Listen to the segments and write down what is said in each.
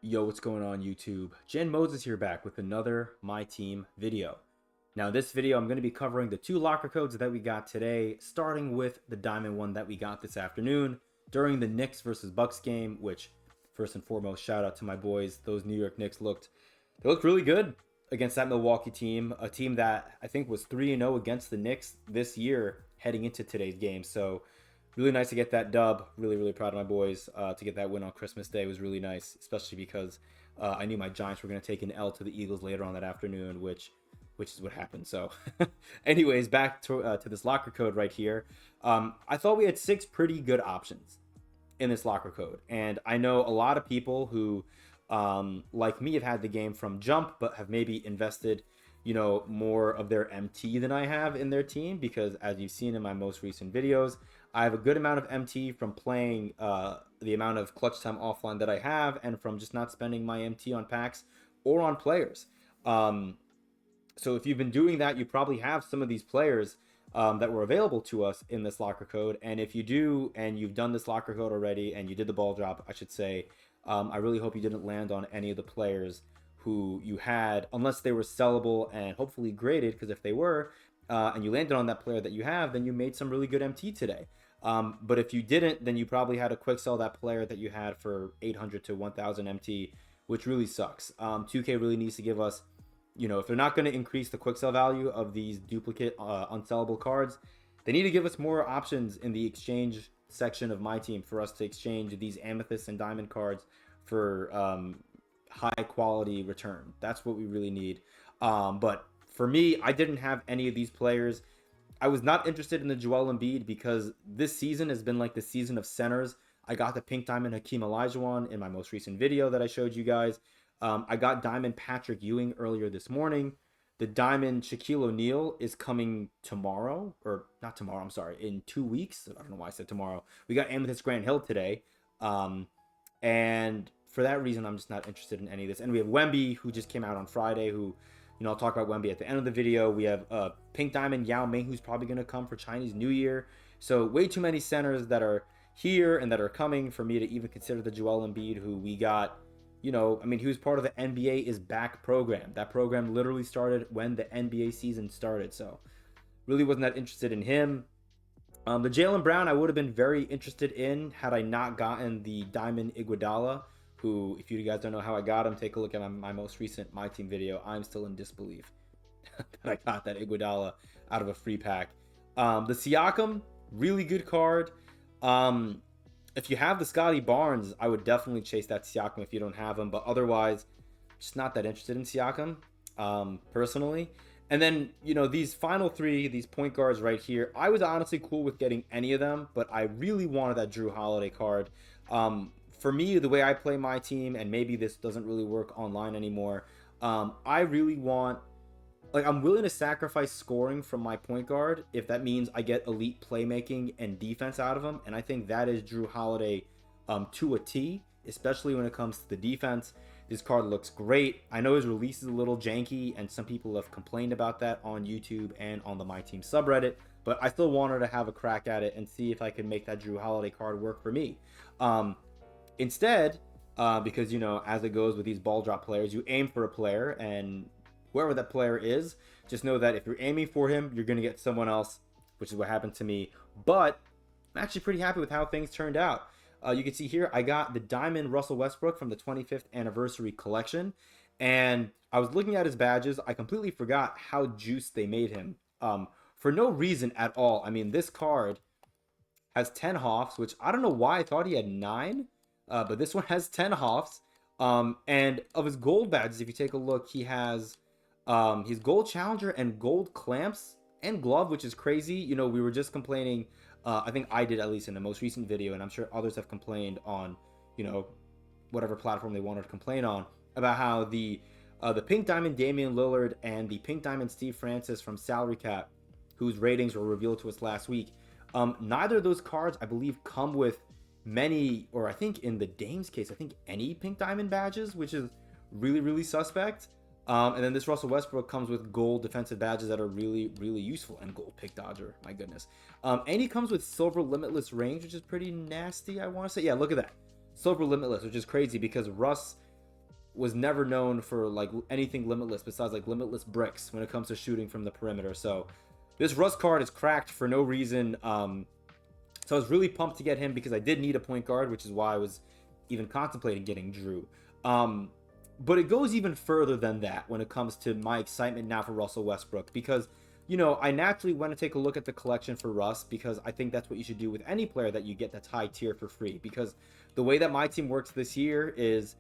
Yo, what's going on YouTube? Jen Moses here back with another My Team video. Now, this video, I'm going to be covering the two locker codes that we got today, starting with the diamond one that we got this afternoon during the Knicks versus Bucks game, which, first and foremost, shout out to my boys. Those New York Knicks looked really good against that Milwaukee team, a team that I think was 3-0 against the Knicks this year heading into today's game. So, really nice to get that dub. Really proud of my boys to get that win on Christmas Day. Was really nice, especially because I knew my Giants were going to take an L to the Eagles later on that afternoon, which is what happened. So, anyways, back to this locker code right here. I thought we had 6 pretty good options in this locker code, and I know a lot of people who, like me, have had the game from jump, but have maybe invested more of their MT than I have in their team, because as you've seen in my most recent videos, I have a good amount of MT from playing the amount of clutch time offline that I have, and from just not spending my MT on packs or on players. So if you've been doing that, you probably have some of these players that were available to us in this locker code. And if you do, and you've done this locker code already, and you did the ball drop, I should say, I really hope you didn't land on any of the players who you had, unless they were sellable and hopefully graded, because if they were, and you landed on that player that you have, then you made some really good MT today. But if you didn't, then you probably had to quick sell that player that you had for 800 to 1000 MT, which really sucks. 2K really needs to give us, if they're not going to increase the quick sell value of these duplicate unsellable cards, they need to give us more options in the exchange section of my team for us to exchange these amethyst and diamond cards for high quality return. That's what we really need. But for me, I didn't have any of these players. I was not interested in the Joel Embiid because this season has been like the season of centers. I got the pink diamond Hakeem Olajuwon in my most recent video that I showed you guys. I got diamond Patrick Ewing earlier this morning. The diamond Shaquille O'Neal is coming tomorrow, or not tomorrow, I'm sorry, in 2 weeks. I don't know why I said tomorrow. We got amethyst Grant Hill today. And for that reason, I'm just not interested in any of this. And we have Wemby, who just came out on Friday, who, I'll talk about Wemby at the end of the video. We have pink diamond Yao Ming, who's probably going to come for Chinese New Year. So way too many centers that are here and that are coming for me to even consider the Joel Embiid, who we got, he was part of the NBA is Back program. That program literally started when the NBA season started. So really wasn't that interested in him. The Jaylen Brown, I would have been very interested in had I not gotten the Diamond Iguodala, who, if you guys don't know how I got him, take a look at my most recent My Team video. I'm still in disbelief that I got that Iguodala out of a free pack. The Siakam, really good card. If you have the Scotty Barnes, I would definitely chase that Siakam if you don't have him. But otherwise, just not that interested in Siakam, personally. And then, these final 3, these point guards right here, I was honestly cool with getting any of them, but I really wanted that Drew Holiday card. For me, the way I play my team, and maybe this doesn't really work online anymore, I really want, I'm willing to sacrifice scoring from my point guard if that means I get elite playmaking and defense out of him. And I think that is Drew Holiday to a T, especially when it comes to the defense. This card looks great. I know his release is a little janky, and some people have complained about that on YouTube and on the My Team subreddit, but I still wanted to have a crack at it and see if I could make that Drew Holiday card work for me. Instead, because, as it goes with these ball drop players, you aim for a player, and whoever that player is, just know that if you're aiming for him, you're going to get someone else, which is what happened to me. But I'm actually pretty happy with how things turned out. You can see here, I got the Diamond Russell Westbrook from the 25th anniversary collection. And I was looking at his badges. I completely forgot how juiced they made him. For no reason at all. This card has 10 Hoffs, which I don't know why I thought he had 9. But this one has 10 Hoffs. And of his gold badges, if you take a look, he has his gold challenger and gold clamps and glove, which is crazy. We were just complaining, I think I did, at least in the most recent video, and I'm sure others have complained on, whatever platform they wanted to complain on, about how the pink diamond Damian Lillard and the pink diamond Steve Francis from Salary Cap, whose ratings were revealed to us last week, neither of those cards, I believe, come with many, or I think in the Dame's case, I think any pink diamond badges, which is really suspect. And then this Russell Westbrook comes with gold defensive badges that are really useful, and gold pick dodger, my goodness. And he comes with silver limitless range, which is pretty nasty, I want to say. Yeah, look at that. Silver limitless, which is crazy because Russ was never known for like anything limitless besides like limitless bricks when it comes to shooting from the perimeter. So this Russ card is cracked for no reason. So I was really pumped to get him because I did need a point guard, which is why I was even contemplating getting Jrue. But it goes even further than that when it comes to my excitement now for Russell Westbrook, because I naturally want to take a look at the collection for Russ, because I think that's what you should do with any player that you get that's high tier for free. Because the way that my team works this year is,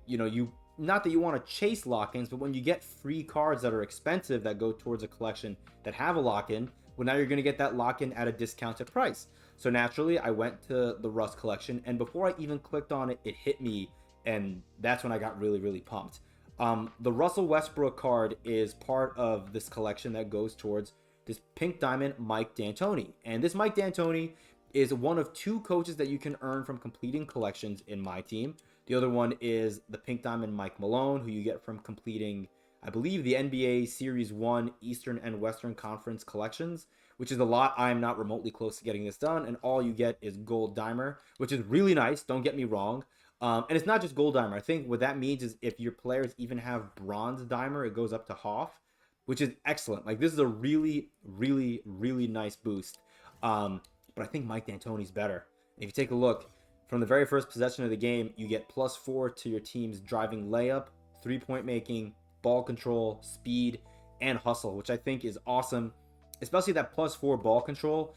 you not that you want to chase lock-ins, but when you get free cards that are expensive that go towards a collection that have a lock-in, well, now you're going to get that lock-in at a discounted price. So naturally, I went to the Russ collection, and before I even clicked on it, it hit me, and that's when I got really, really pumped. The Russell Westbrook card is part of this collection that goes towards this pink diamond Mike D'Antoni. And this Mike D'Antoni is one of 2 coaches that you can earn from completing collections in my team. The other one is the pink diamond Mike Malone, who you get from completing, I believe, the NBA Series 1 Eastern and Western Conference collections, which is a lot. I'm not remotely close to getting this done, and all you get is gold dimer, which is really nice, don't get me wrong. And it's not just gold dimer. I think what that means is if your players even have bronze dimer, it goes up to Hoff, which is excellent. Like, this is a really, really, really nice boost. But I think Mike D'Antoni's better. If you take a look, from the very first possession of the game, you get +4 to your team's driving layup, 3-point making, ball control, speed, and hustle, which I think is awesome, especially that +4 ball control.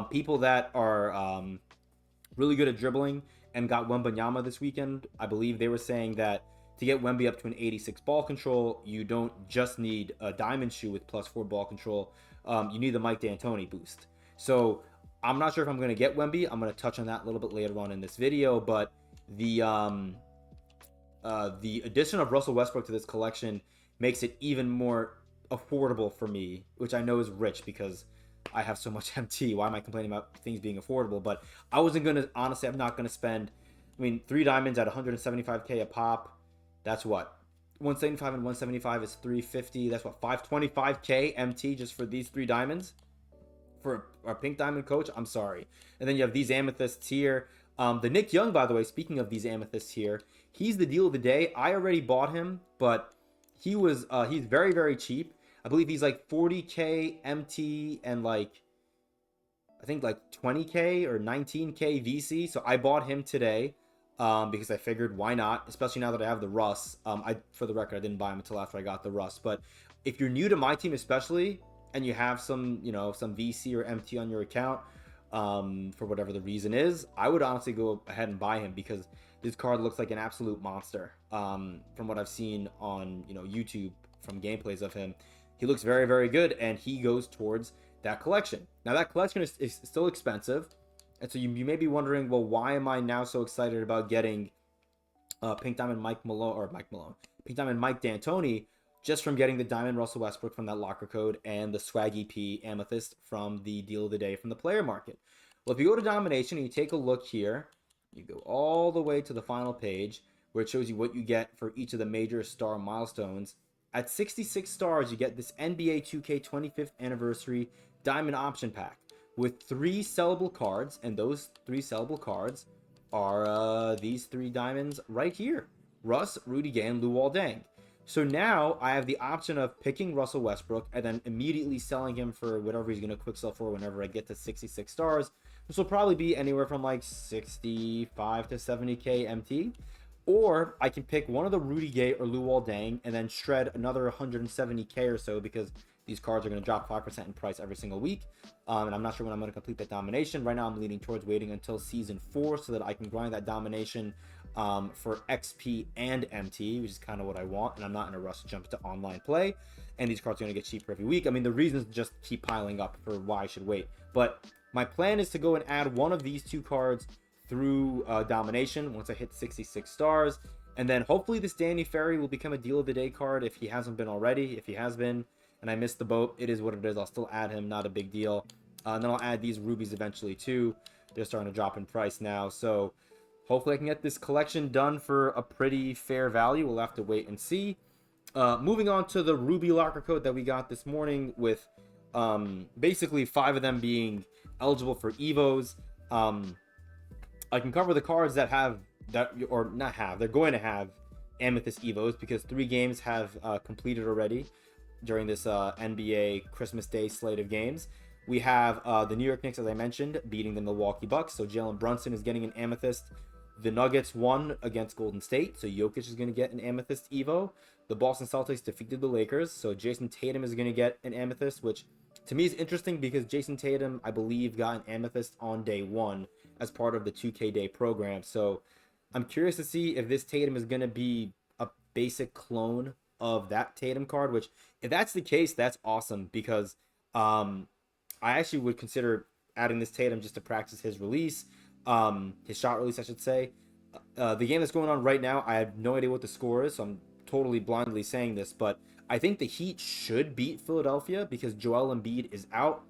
People that are really good at dribbling and got Wembanyama this weekend, I believe they were saying that to get Wemby up to an 86 ball control, you don't just need a diamond shoe with +4 ball control. You need the Mike D'Antoni boost. So I'm not sure if I'm going to get Wemby. I'm going to touch on that a little bit later on in this video, but the addition of Russell Westbrook to this collection makes it even more affordable for me, which I know is rich because I have so much MT. Why am I complaining about things being affordable? But I wasn't going to, honestly, I'm not going to spend, 3 diamonds at 175k a pop. That's what? 175 and 175 is 350. That's what, 525k MT just for these 3 diamonds? For a pink diamond coach? I'm sorry. And then you have these amethysts here. The Nick Young, by the way, speaking of these amethysts here, he's the deal of the day. I already bought him, but he's very, very cheap. I believe he's like 40k MT and like, I think like 20k or 19k VC. So I bought him today because I figured why not, especially now that I have the Russ. For the record, I didn't buy him until after I got the Russ. But if you're new to my team especially, and you have some VC or MT on your account, for whatever the reason is, I would honestly go ahead and buy him because this card looks like an absolute monster. From what I've seen on YouTube from gameplays of him, he looks very, very good, and he goes towards that collection. Now that collection is still expensive, and so you may be wondering, well, why am I now so excited about getting Pink Diamond Mike D'Antoni just from getting the Diamond Russell Westbrook from that locker code and the Swaggy P Amethyst from the deal of the day from the player market? Well, if you go to Domination and you take a look here, you go all the way to the final page where it shows you what you get for each of the major star milestones. At 66 stars, you get this NBA 2K 25th Anniversary Diamond Option Pack with 3 sellable cards, and those 3 sellable cards are these 3 diamonds right here: Russ, Rudy Gay, and Luol Deng. So now I have the option of picking Russell Westbrook and then immediately selling him for whatever he's going to quick sell for whenever I get to 66 stars. This will probably be anywhere from like 65 to 70k MT. Or I can pick one of the Rudy Gay or Luol Deng and then shred another 170k or so, because these cards are going to drop 5% in price every single week. And I'm not sure when I'm going to complete that domination. Right now I'm leaning towards waiting until season 4 so that I can grind that domination for XP and MT, which is kind of what I want. And I'm not in a rush to jump to online play. And these cards are going to get cheaper every week. The reasons just keep piling up for why I should wait. But my plan is to go and add one of these 2 cards through domination once I hit 66 stars, and then hopefully this Danny Ferry will become a deal of the day card if he hasn't been already. If he has been and I missed the boat, it is what it is. I'll still add him, not a big deal. And then I'll add these rubies eventually too. They're starting to drop in price now, so hopefully I can get this collection done for a pretty fair value. We'll have to wait and see. Moving on to the ruby locker code that we got this morning, with basically 5 of them being eligible for evos. I can cover the cards that have that, or not have, they're going to have Amethyst Evos because 3 games have completed already during this NBA Christmas Day slate of games. We have the New York Knicks, as I mentioned, beating the Milwaukee Bucks. So Jalen Brunson is getting an Amethyst. The Nuggets won against Golden State, so Jokic is going to get an Amethyst Evo. The Boston Celtics defeated the Lakers, so Jason Tatum is going to get an Amethyst, which to me is interesting because Jason Tatum, I believe, got an Amethyst on day 1 as part of the 2K Day program. So I'm curious to see if this Tatum is going to be a basic clone of that Tatum card, which if that's the case, that's awesome because I actually would consider adding this Tatum just to practice his release, his shot release, I should say. The game that's going on right now, I have no idea what the score is, so I'm totally blindly saying this, but I think the Heat should beat Philadelphia because Joel Embiid is out,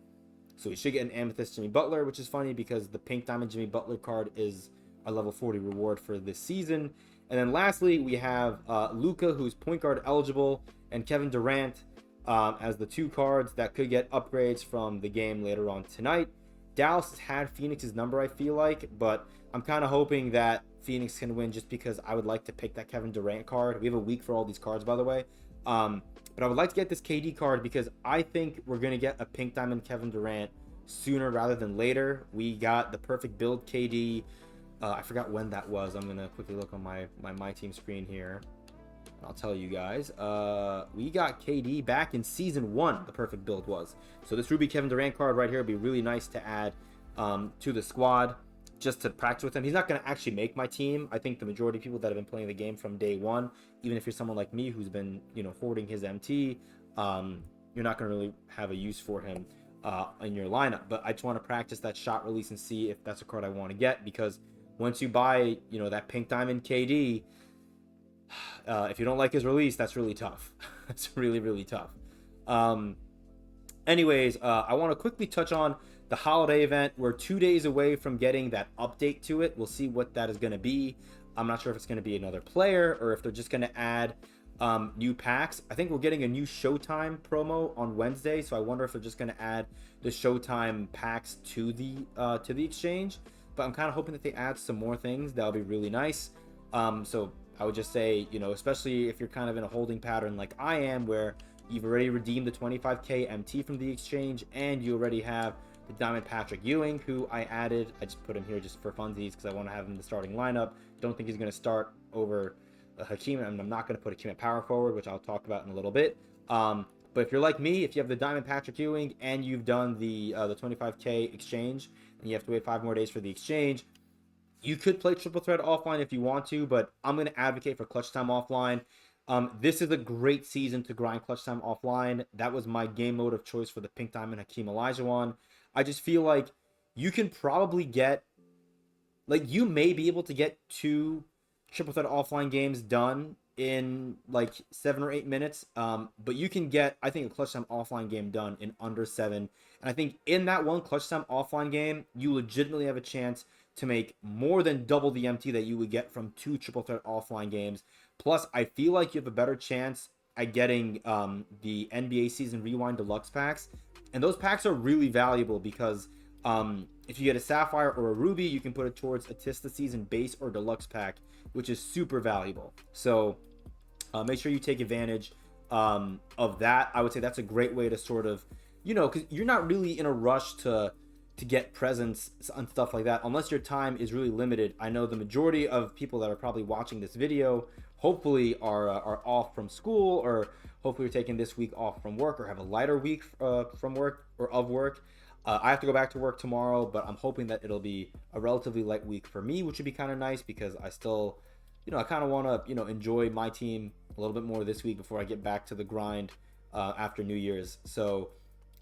so he should get an Amethyst Jimmy Butler, which is funny because the Pink Diamond Jimmy Butler card is a level 40 reward for this season. And then lastly, we have Luka, who's point guard eligible, and Kevin Durant as the 2 cards that could get upgrades from the game later on tonight. Dallas has had Phoenix's number, I feel like, but I'm kind of hoping that Phoenix can win just because I would like to pick that Kevin Durant card. We have a week for all these cards, by the way. But I would like to get this KD card because I think we're going to get a Pink Diamond Kevin Durant sooner rather than later. We got the perfect build KD. I forgot when that was. I'm going to quickly look on my team screen here. I'll tell you guys. We got KD back in season 1. The perfect build was. So this Ruby Kevin Durant card right here would be really nice to add to the squad just to practice with him. He's not going to actually make my team. I think the majority of people that have been playing the game from day 1, even if you're someone like me who's been, hoarding his MT, you're not going to really have a use for him in your lineup. But I just want to practice that shot release and see if that's a card I want to get because once you buy, that Pink Diamond KD, if you don't like his release, that's really tough. That's really, really tough. Anyways, I want to quickly touch on the holiday event. We're 2 days away from getting that update to it. We'll see what that is going to be. I'm not sure if it's going to be another player or if they're just going to add new packs. I think we're getting a new Showtime promo on Wednesday, so I wonder if they're just going to add the Showtime packs to the exchange. But I'm kind of hoping that they add some more things. That'll be really nice. So I would just say, especially if you're kind of in a holding pattern like I am, where you've already redeemed the 25k MT from the exchange, and you already have the Diamond Patrick Ewing, who I added. I just put him here just for funsies because I want to have him in the starting lineup. Don't think he's going to start over Hakeem, and I'm not going to put Hakeem at power forward, which I'll talk about in a little bit. But if you're like me, if you have the Diamond Patrick Ewing and you've done the 25k exchange, and you have to wait 5 more days for the exchange, you could play Triple Threat offline if you want to, but I'm going to advocate for Clutch Time offline. This is a great season to grind Clutch Time offline. That was my game mode of choice for the Pink Diamond Hakeem Olajuwon. I just feel like you can probably get, you may be able to get 2 Triple Threat offline games done in 7 or 8 minutes. But you can get, I think, a Clutch Time offline game done in under 7. And I think in that one Clutch Time offline game, you legitimately have a chance to make more than double the MT that you would get from 2 Triple Threat offline games. Plus, I feel like you have a better chance at getting the NBA Season Rewind Deluxe packs. And those packs are really valuable because if you get a Sapphire or a Ruby, you can put it towards a Tista Season Base or Deluxe pack, which is super valuable. So make sure you take advantage of that. I would say that's a great way to sort of, because you're not really in a rush to get presents and stuff like that unless your time is really limited. I know the majority of people that are probably watching this video hopefully are off from school, or hopefully you're taking this week off from work or have a lighter week from work or of work. I have to go back to work tomorrow, but I'm hoping that it'll be a relatively light week for me, which would be kind of nice because I still, I kind of want to, enjoy my team a little bit more this week before I get back to the grind after New Year's. So,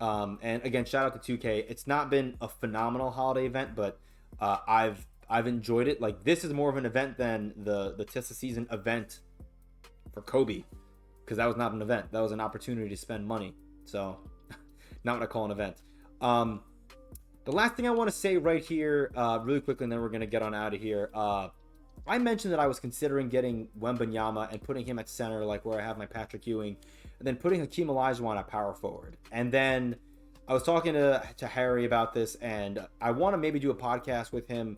and again, shout out to 2K. It's not been a phenomenal holiday event, but I've enjoyed it. This is more of an event than the Tista season event for Kobe, because that was not an event. That was an opportunity to spend money. So, not what I call an event. The last thing I want to say right here, really quickly, and then we're going to get on out of here. I mentioned that I was considering getting Wembanyama and putting him at center, where I have my Patrick Ewing, and then putting Hakeem Olajuwon at power forward. And then I was talking to Harry about this, and I want to maybe do a podcast with him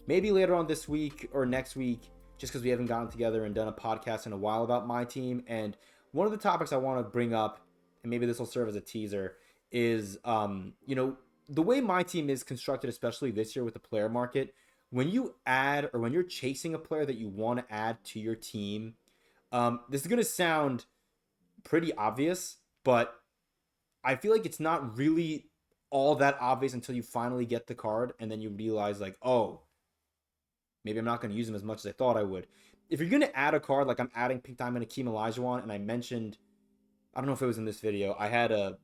maybe later on this week or next week, just because we haven't gotten together and done a podcast in a while about my team. And one of the topics I want to bring up, and maybe this will serve as a teaser, is the way my team is constructed, especially this year with the player market. When you add, or when you're chasing a player that you want to add to your team, this is going to sound pretty obvious, but I feel like it's not really all that obvious until you finally get the card, and then you realize, like, oh, maybe I'm not going to use him as much as I thought I would. If you're going to add a card, like I'm adding Pink Diamond Hakeem Olajuwon, and I mentioned, I don't know if it was in this video, I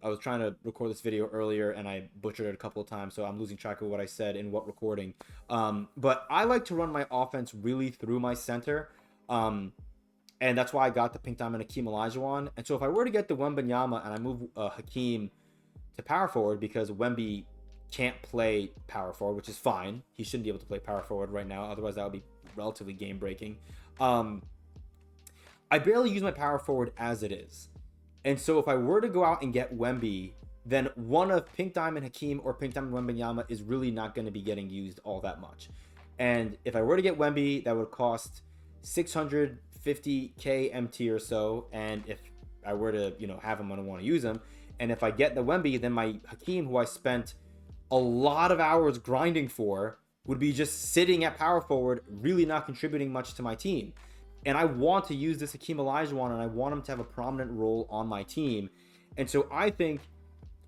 was trying to record this video earlier, and I butchered it a couple of times, so I'm losing track of what I said in what recording. But I like to run my offense really through my center, and that's why I got the Pink Diamond Hakeem Olajuwon. And so if I were to get the Wembanyama and I move Hakeem to power forward, because Wemby can't play power forward, which is fine. He shouldn't be able to play power forward right now. Otherwise, that would be relatively game breaking. I barely use my power forward as it is. And so if I were to go out and get Wemby, then one of Pink Diamond Hakeem or Pink Diamond Wembanyama is really not going to be getting used all that much. And if I were to get Wemby, that would cost 650k MT or so. And if I were to, have him when I want to use him, and if I get the Wemby, then my Hakeem, who I spent a lot of hours grinding for, would be just sitting at power forward, really not contributing much to my team. And I want to use this Hakeem Olajuwon, and I want him to have a prominent role on my team. And so I think,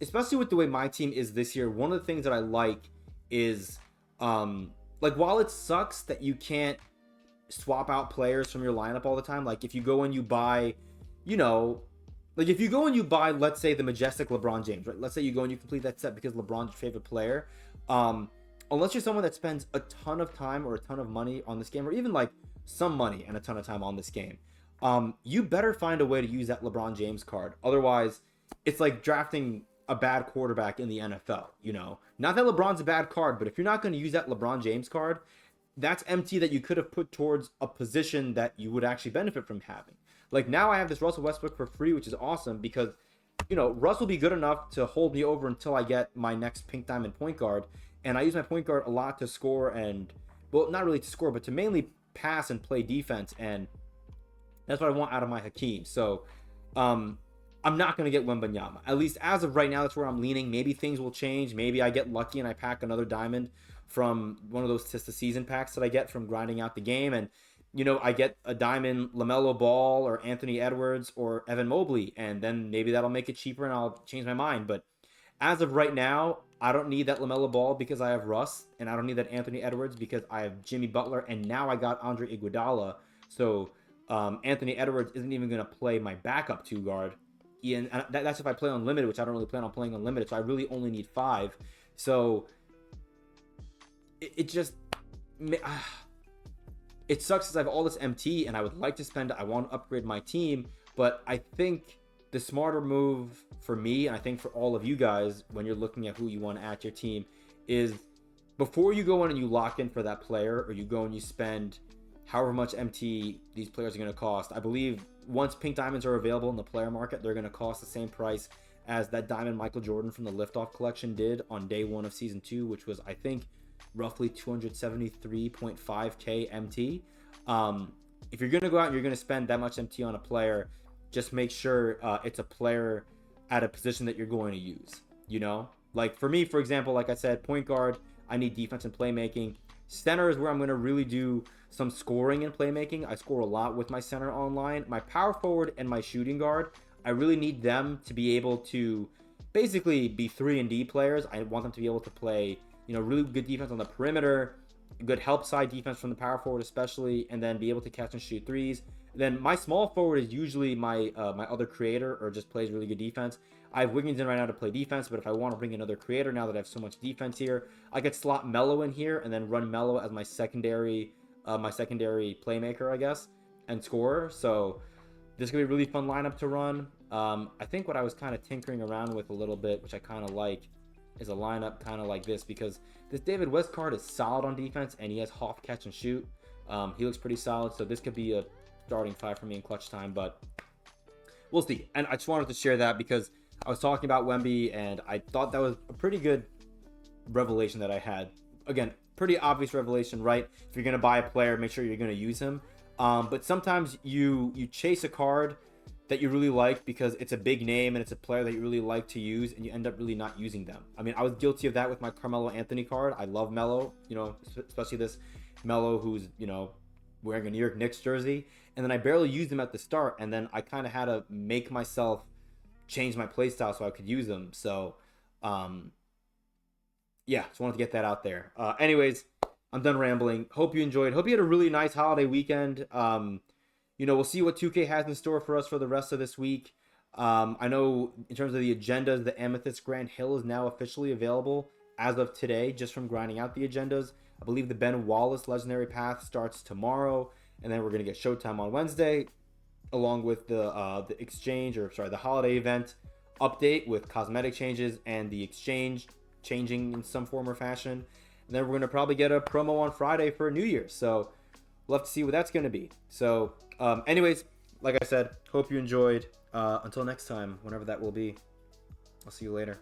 especially with the way my team is this year, one of the things that I like is, while it sucks that you can't swap out players from your lineup all the time, like if you go and you buy, let's say, the Majestic LeBron James, right? Let's say you go and you complete that set because LeBron's your favorite player. Unless you're someone that spends a ton of time or a ton of money on this game, or even like some money and a ton of time on this game, you better find a way to use that LeBron James card. Otherwise, it's like drafting a bad quarterback in the NFL, Not that LeBron's a bad card, but if you're not going to use that LeBron James card, that's MT that you could have put towards a position that you would actually benefit from having. Like now I have this Russell Westbrook for free, which is awesome because, Russ will be good enough to hold me over until I get my next Pink Diamond point guard. And I use my point guard a lot to score not really to score, but to mainly pass and play defense. And that's what I want out of my Hakeem. So I'm not going to get Wembanyama. At least as of right now, that's where I'm leaning. Maybe things will change. Maybe I get lucky and I pack another diamond from one of those Tista season packs that I get from grinding out the game. And I get a diamond LaMelo Ball or Anthony Edwards or Evan Mobley, and then maybe that'll make it cheaper and I'll change my mind. But as of right now, I don't need that LaMelo Ball because I have Russ, and I don't need that Anthony Edwards because I have Jimmy Butler, and now I got Andre Iguodala. So Anthony Edwards isn't even going to play my backup two guard. And that's if I play unlimited, which I don't really plan on playing unlimited, so I really only need 5. So it sucks because I have all this MT and I would like to spend it. I want to upgrade my team, but I think the smarter move for me, and I think for all of you guys when you're looking at who you want to add to your team, is before you go in and you lock in for that player, or you go and you spend however much MT these players are going to cost. I believe once Pink Diamonds are available in the player market, they're going to cost the same price as that Diamond Michael Jordan from the Liftoff collection did on day 1 of season 2, which was, I think, roughly 273.5k MT. If you're going to go out and you're going to spend that much MT on a player, just make sure it's a player at a position that you're going to use, Like for me, for example, like I said, point guard, I need defense and playmaking. Center is where I'm going to really do some scoring and playmaking. I score a lot with my center online. My power forward and my shooting guard, I really need them to be able to basically be 3-and-D players. I want them to be able to play, really good defense on the perimeter, good help side defense from the power forward especially, and then be able to catch and shoot threes. Then my small forward is usually my other creator, or just plays really good defense. I have Wiggins in right now to play defense, but if I want to bring another creator now that I have so much defense here, I could slot Melo in here and then run Melo as my secondary playmaker, I guess, and scorer. So this is gonna be a really fun lineup to run. I think what I was kind of tinkering around with a little bit, which I kind of like, is a lineup kind of like this, because this David West card is solid on defense and he has half catch and shoot. He looks pretty solid, so this could be a starting 5 for me in clutch time, but we'll see. And I just wanted to share that because I was talking about Wemby and I thought that was a pretty good revelation that I had. Again, pretty obvious revelation, right? If you're going to buy a player, make sure you're going to use him. But sometimes you chase a card that you really like because it's a big name and it's a player that you really like to use, and you end up really not using them. I mean, I was guilty of that with my Carmelo Anthony card. I love Melo, especially this Melo who's, wearing a New York Knicks jersey. And then I barely used him at the start, and then I kind of had to make myself change my playstyle so I could use them. So, yeah, just wanted to get that out there. Anyways, I'm done rambling. Hope you enjoyed. Hope you had a really nice holiday weekend. We'll see what 2K has in store for us for the rest of this week. I know in terms of the agendas, the Amethyst Grand Hill is now officially available as of today, just from grinding out the agendas. I believe the Ben Wallace Legendary Path starts tomorrow, and then we're going to get Showtime on Wednesday, along with the the holiday event update with cosmetic changes and the exchange changing in some form or fashion. And then we're going to probably get a promo on Friday for New Year's. So we'll have to see what that's going to be. So anyways, like I said, hope you enjoyed. Until next time, whenever that will be, I'll see you later.